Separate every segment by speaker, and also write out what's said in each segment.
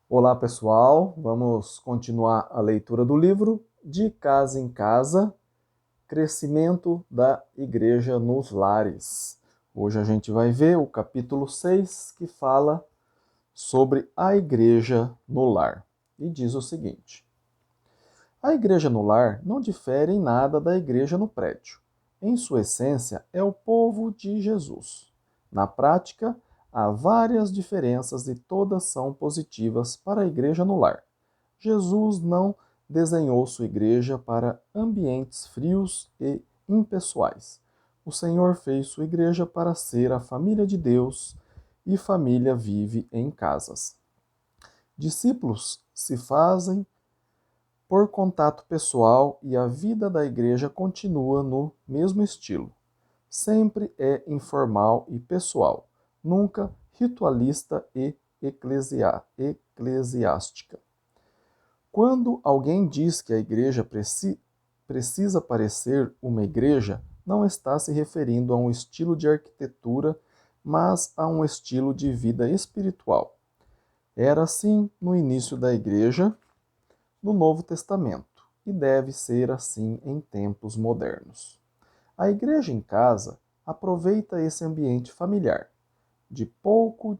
Speaker 1: Olá, pessoal. Vamos continuar a leitura do livro De Casa em Casa, Crescimento da Igreja nos Lares. Hoje a gente vai ver o capítulo 6, que fala sobre a igreja no lar. E diz o seguinte: a igreja no lar não difere em nada da igreja no prédio. Em sua essência, é o povo de Jesus. Na prática, há várias diferenças e todas são positivas para a igreja no lar. Jesus não desenhou sua igreja para ambientes frios e impessoais. O Senhor fez sua igreja para ser a família de Deus, e família vive em casas. Discípulos se fazem por contato pessoal e a vida da igreja continua no mesmo estilo. Sempre é informal e pessoal, nunca ritualista e eclesiástica. Quando alguém diz que a igreja precisa parecer uma igreja, não está se referindo a um estilo de arquitetura, mas a um estilo de vida espiritual. Era assim no início da igreja, no Novo Testamento, e deve ser assim em tempos modernos. A igreja em casa aproveita esse ambiente familiar. De pouco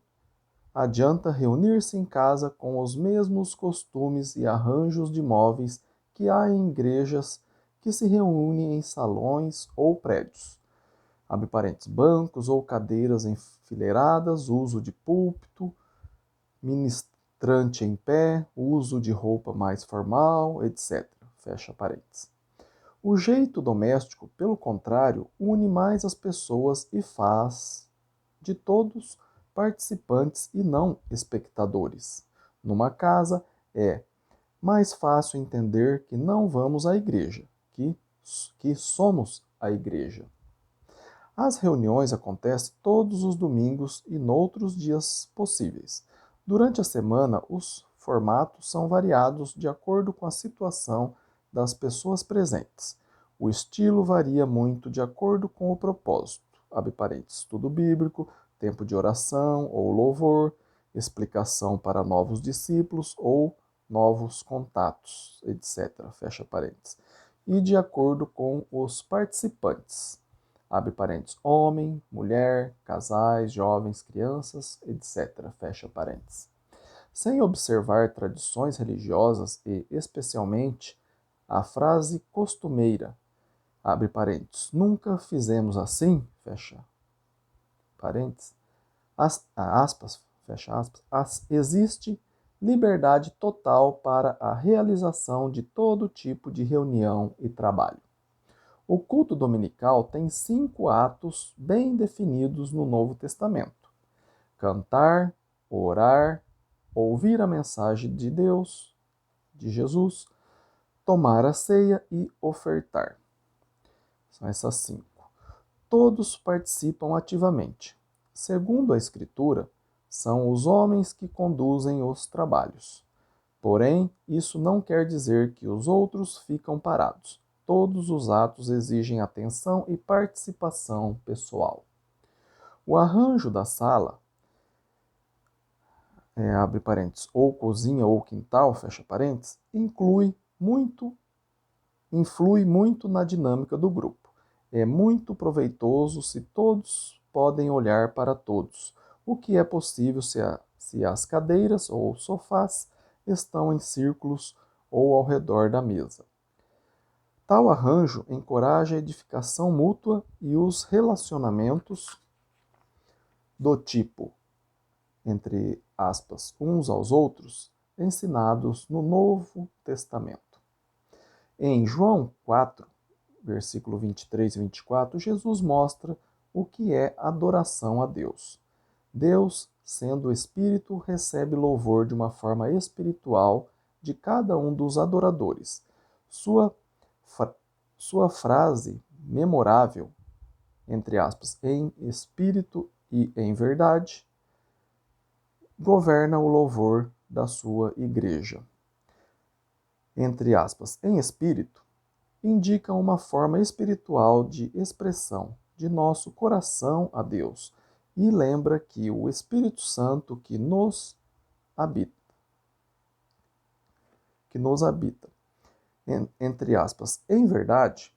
Speaker 1: adianta reunir-se em casa com os mesmos costumes e arranjos de móveis que há em igrejas que se reúnem em salões ou prédios. Abre parênteses, bancos ou cadeiras enfileiradas, uso de púlpito, ministrante em pé, uso de roupa mais formal, etc. Fecha parênteses. O jeito doméstico, pelo contrário, une mais as pessoas e faz de todos participantes e não espectadores. Numa casa é mais fácil entender que não vamos à igreja, que somos a igreja. As reuniões acontecem todos os domingos e noutros dias possíveis. Durante a semana, os formatos são variados de acordo com a situação das pessoas presentes. O estilo varia muito de acordo com o propósito. Abre parênteses, estudo bíblico, tempo de oração ou louvor, explicação para novos discípulos ou novos contatos, etc. Fecha parênteses. E de acordo com os participantes. Abre parênteses, homem, mulher, casais, jovens, crianças, etc. Fecha parênteses. Sem observar tradições religiosas e, especialmente, a frase costumeira, abre parênteses, nunca fizemos assim, fecha parênteses, aspas, fecha aspas, existe liberdade total para a realização de todo tipo de reunião e trabalho. O culto dominical tem 5 atos bem definidos no Novo Testamento: cantar, orar, ouvir a mensagem de Deus, de Jesus, tomar a ceia e ofertar. São essas 5. Todos participam ativamente. Segundo a Escritura, são os homens que conduzem os trabalhos. Porém, isso não quer dizer que os outros ficam parados. Todos os atos exigem atenção e participação pessoal. O arranjo da sala, abre parênteses, ou cozinha ou quintal, fecha parênteses, influi muito na dinâmica do grupo. É muito proveitoso se todos podem olhar para todos, o que é possível se as cadeiras ou sofás estão em círculos ou ao redor da mesa. Tal arranjo encoraja a edificação mútua e os relacionamentos do tipo, entre aspas, uns aos outros, ensinados no Novo Testamento. Em João 4, versículo 23 e 24, Jesus mostra o que é adoração a Deus. Deus, sendo Espírito, recebe louvor de uma forma espiritual de cada um dos adoradores. Sua frase memorável, entre aspas, em espírito e em verdade, governa o louvor da sua igreja. Entre aspas, em espírito, indica uma forma espiritual de expressão de nosso coração a Deus e lembra que o Espírito Santo que nos habita, que nos habita. Entre aspas, em verdade,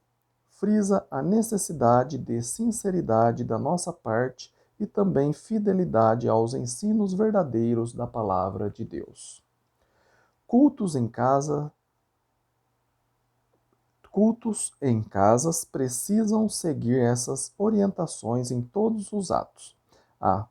Speaker 1: frisa a necessidade de sinceridade da nossa parte e também fidelidade aos ensinos verdadeiros da palavra de Deus. Cultos em casa Cultos em casas precisam seguir essas orientações em todos os atos. A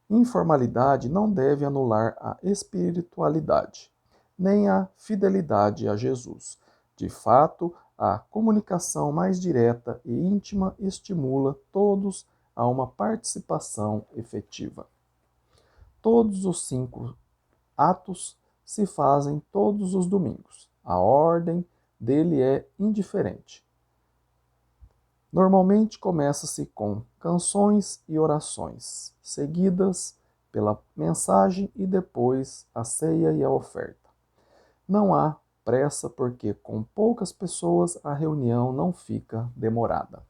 Speaker 1: informalidade não deve anular a espiritualidade, nem a fidelidade a Jesus. De fato, a comunicação mais direta e íntima estimula todos a uma participação efetiva. Todos os 5 atos se fazem todos os domingos. A ordem dele é indiferente. Normalmente começa-se com canções e orações, seguidas pela mensagem e depois a ceia e a oferta. Não há pressa porque com poucas pessoas a reunião não fica demorada.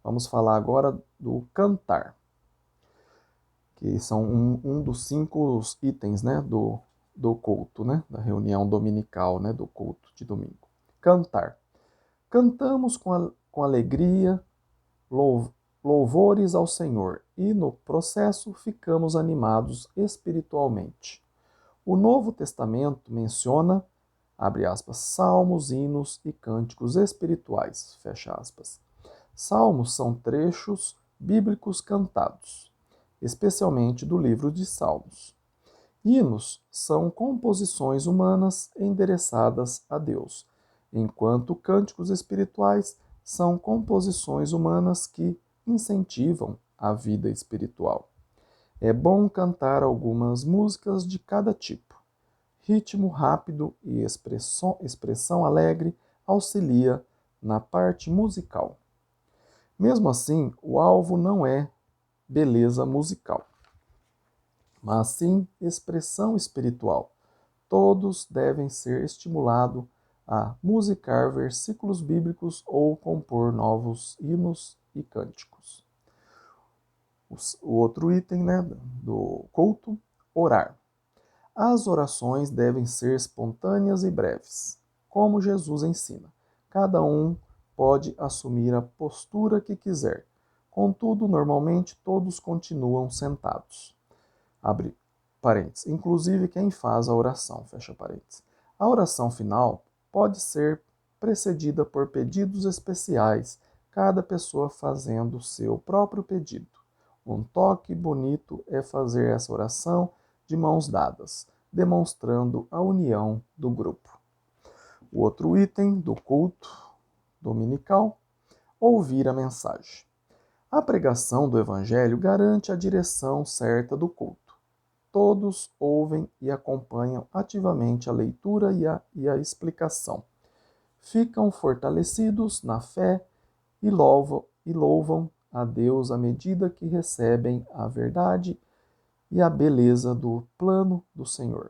Speaker 1: Vamos falar agora do cantar, que são um dos 5 itens, né, do culto, né, da reunião dominical, né, do culto de domingo. Cantar. Cantamos com alegria, louvores ao Senhor e, no processo, ficamos animados espiritualmente. O Novo Testamento menciona, abre aspas, salmos, hinos e cânticos espirituais, fecha aspas. Salmos são trechos bíblicos cantados, especialmente do livro de Salmos. Hinos são composições humanas endereçadas a Deus, enquanto cânticos espirituais são composições humanas que incentivam a vida espiritual. É bom cantar algumas músicas de cada tipo. Ritmo rápido e expressão alegre auxilia na parte musical. Mesmo assim, o alvo não é beleza musical, mas sim expressão espiritual. Todos devem ser estimulados a musicar versículos bíblicos ou compor novos hinos e cânticos. O outro item, né, do culto, orar. As orações devem ser espontâneas e breves, como Jesus ensina. Cada um pode assumir a postura que quiser. Contudo, normalmente todos continuam sentados. Abre parênteses. Inclusive quem faz a oração, fecha parênteses. A oração final pode ser precedida por pedidos especiais, cada pessoa fazendo seu próprio pedido. Um toque bonito é fazer essa oração de mãos dadas, demonstrando a união do grupo. O outro item do culto dominical, ouvir a mensagem. A pregação do Evangelho garante a direção certa do culto. Todos ouvem e acompanham ativamente a leitura e a explicação. Ficam fortalecidos na fé e louvam a Deus à medida que recebem a verdade e a beleza do plano do Senhor.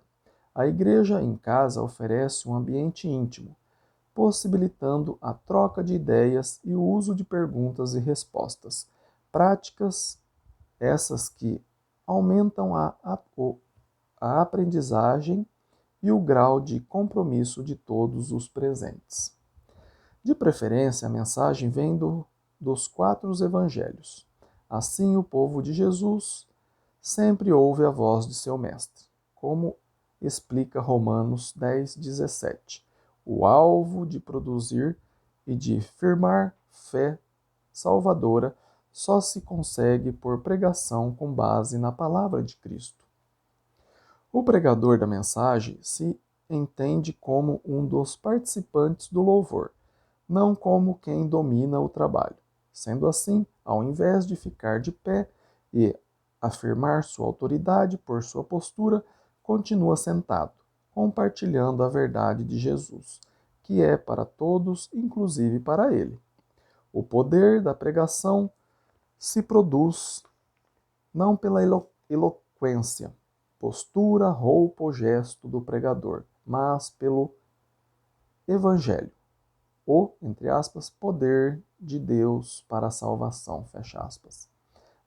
Speaker 1: A igreja em casa oferece um ambiente íntimo, possibilitando a troca de ideias e o uso de perguntas e respostas, práticas essas que aumentam a aprendizagem e o grau de compromisso de todos os presentes. De preferência, a mensagem vem dos 4 evangelhos. Assim, o povo de Jesus sempre ouve a voz de seu mestre, como explica Romanos 10:17. O alvo de produzir e de firmar fé salvadora só se consegue por pregação com base na palavra de Cristo. O pregador da mensagem se entende como um dos participantes do louvor, não como quem domina o trabalho. Sendo assim, ao invés de ficar de pé e afirmar sua autoridade por sua postura, continua sentado, compartilhando a verdade de Jesus, que é para todos, inclusive para ele. O poder da pregação se produz não pela eloquência, postura, roupa ou gesto do pregador, mas pelo Evangelho, o, entre aspas, poder de Deus para a salvação, fecha aspas.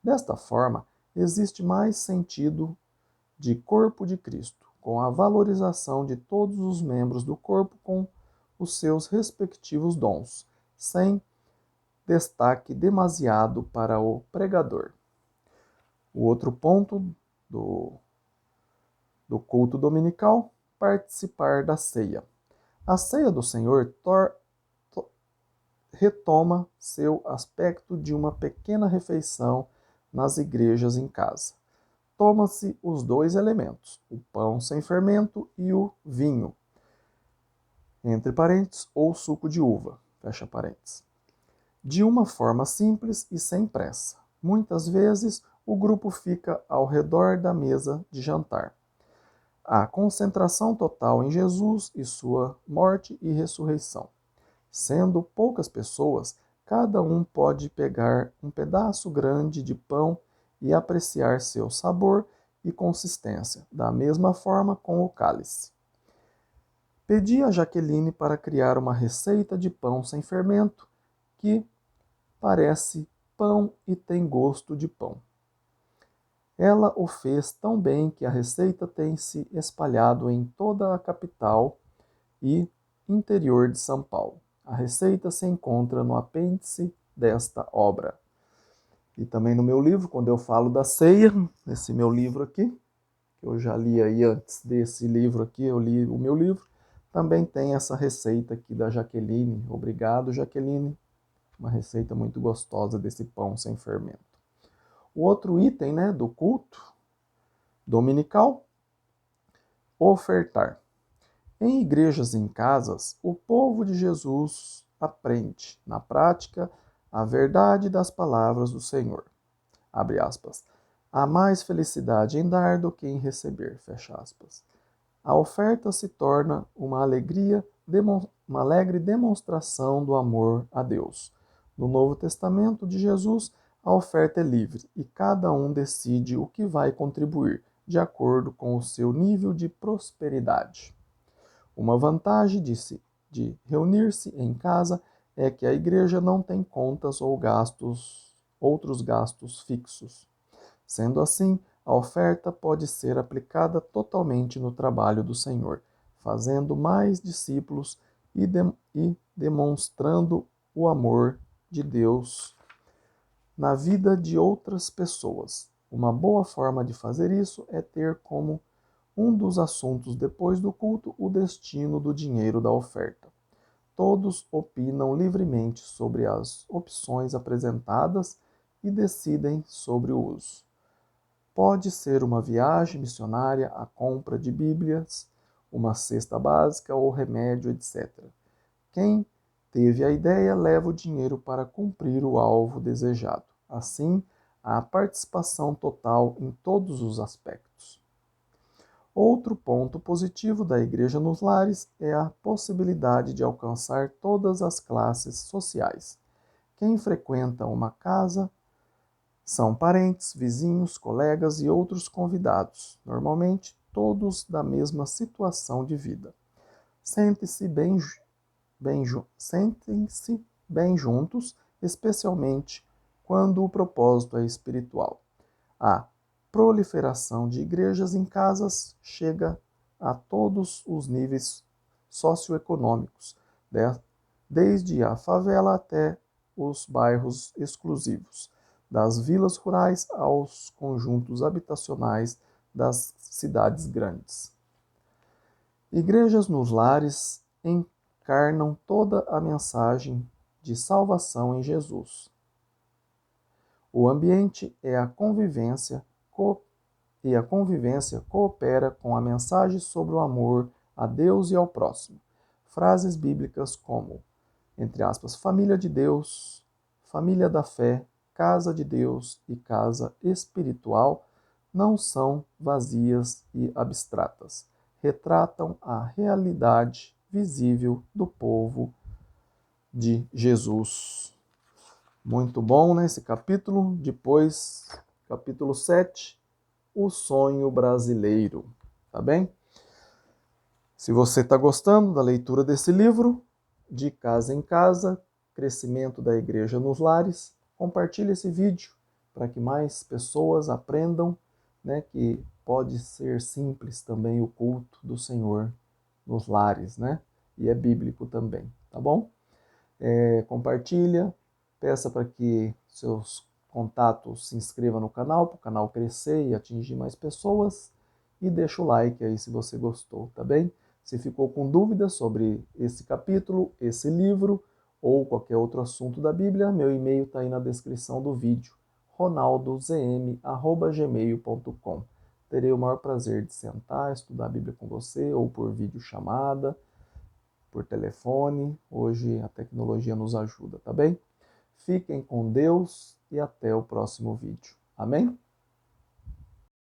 Speaker 1: Desta forma, existe mais sentido de corpo de Cristo, com a valorização de todos os membros do corpo com os seus respectivos dons, sem destaque demasiado para o pregador. O outro ponto do culto dominical, participar da ceia. A ceia do Senhor retoma seu aspecto de uma pequena refeição nas igrejas em casa. Toma-se os dois elementos, o pão sem fermento e o vinho, entre parênteses, ou suco de uva, fecha parênteses, de uma forma simples e sem pressa. Muitas vezes, o grupo fica ao redor da mesa de jantar. A concentração total em Jesus e sua morte e ressurreição. Sendo poucas pessoas, cada um pode pegar um pedaço grande de pão e apreciar seu sabor e consistência, da mesma forma com o cálice. Pedi a Jaqueline para criar uma receita de pão sem fermento que parece pão e tem gosto de pão. Ela o fez tão bem que a receita tem se espalhado em toda a capital e interior de São Paulo. A receita se encontra no apêndice desta obra. E também no meu livro, quando eu falo da ceia, nesse meu livro aqui, que eu já li aí antes desse livro aqui, eu li o meu livro, também tem essa receita aqui da Jaqueline. Obrigado, Jaqueline. Uma receita muito gostosa desse pão sem fermento. O outro item, do culto dominical, ofertar. Em igrejas e em casas, o povo de Jesus aprende, na prática, a verdade das palavras do Senhor. Abre aspas. Há mais felicidade em dar do que em receber, fecha aspas. A oferta se torna uma alegre demonstração do amor a Deus. No Novo Testamento de Jesus, a oferta é livre e cada um decide o que vai contribuir, de acordo com o seu nível de prosperidade. Uma vantagem de reunir-se em casa é que a igreja não tem contas ou outros gastos fixos. Sendo assim, a oferta pode ser aplicada totalmente no trabalho do Senhor, fazendo mais discípulos e demonstrando o amor de Deus na vida de outras pessoas. Uma boa forma de fazer isso é ter como um dos assuntos depois do culto o destino do dinheiro da oferta. Todos opinam livremente sobre as opções apresentadas e decidem sobre o uso. Pode ser uma viagem missionária, a compra de Bíblias, uma cesta básica ou remédio, etc. Quem teve a ideia leva o dinheiro para cumprir o alvo desejado. Assim, há participação total em todos os aspectos. Outro ponto positivo da Igreja nos Lares é a possibilidade de alcançar todas as classes sociais. Quem frequenta uma casa são parentes, vizinhos, colegas e outros convidados, normalmente todos da mesma situação de vida. Sentem-se bem juntos, especialmente quando o propósito é espiritual. A proliferação de igrejas em casas chega a todos os níveis socioeconômicos, desde a favela até os bairros exclusivos, das vilas rurais aos conjuntos habitacionais das cidades grandes. Igrejas nos lares encarnam toda a mensagem de salvação em Jesus. O ambiente é a convivência coopera com a mensagem sobre o amor a Deus e ao próximo. Frases bíblicas como, entre aspas, família de Deus, família da fé, casa de Deus e casa espiritual não são vazias e abstratas. Retratam a realidade visível do povo de Jesus. Muito bom, esse capítulo. Depois, capítulo 7, o sonho brasileiro. Tá bem? Se você está gostando da leitura desse livro, de casa em casa, crescimento da igreja nos lares, compartilhe esse vídeo para que mais pessoas aprendam né, que pode ser simples também o culto do Senhor nos lares, né? E é bíblico também, tá bom? Compartilha, peça para que seus contatos se inscrevam no canal, para o canal crescer e atingir mais pessoas. E deixa o like aí se você gostou, tá bem? Se ficou com dúvidas sobre esse capítulo, esse livro ou qualquer outro assunto da Bíblia, meu e-mail está aí na descrição do vídeo, ronaldozm@gmail.com. Terei o maior prazer de sentar, estudar a Bíblia com você, ou por videochamada, por telefone. Hoje a tecnologia nos ajuda, tá bem? Fiquem com Deus e até o próximo vídeo. Amém?